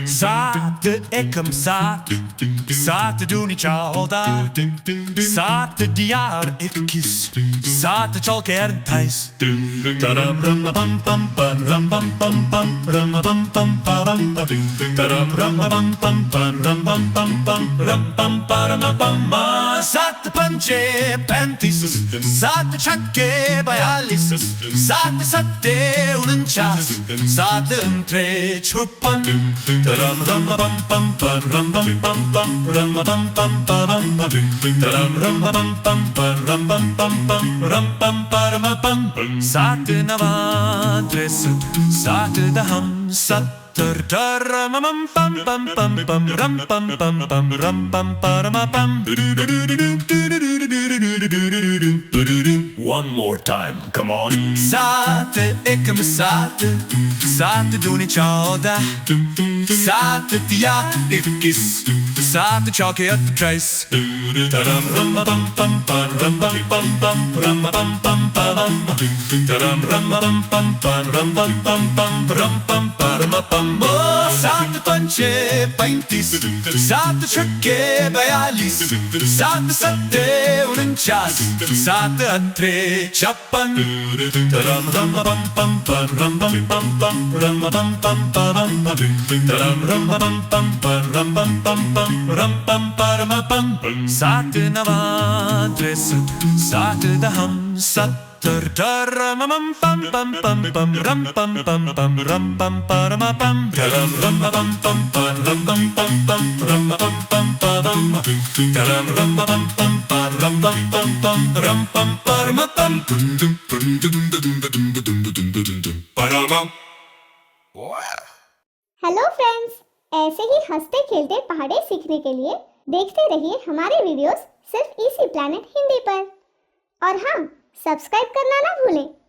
सात एकम सात, सात दूनी चौदा, सात diyar ikiz, सात çolker tays. सात पंचे 35, सात छक्के 42, सात सत्ते 49, सात अंत्रे 56. सात नवा 63, सात दहम 70. One more time, come on. सात एकम सात, सात दूनी चौदा, सात diyar ikiz, सात çolker tays. सात पंचे 35, सात छक्के 42, सात सत्ते 49, सात अंत्रे 56. सात नवा 63, सात दहम 70. हेलो फ्रेंड्स, ऐसे ही हंसते खेलते पहाड़े सीखने के लिए देखते रहिए हमारे वीडियोस सिर्फ इसी प्लैनेट हिंदी पर। और हाँ, सब्सक्राइब करना ना भूलें।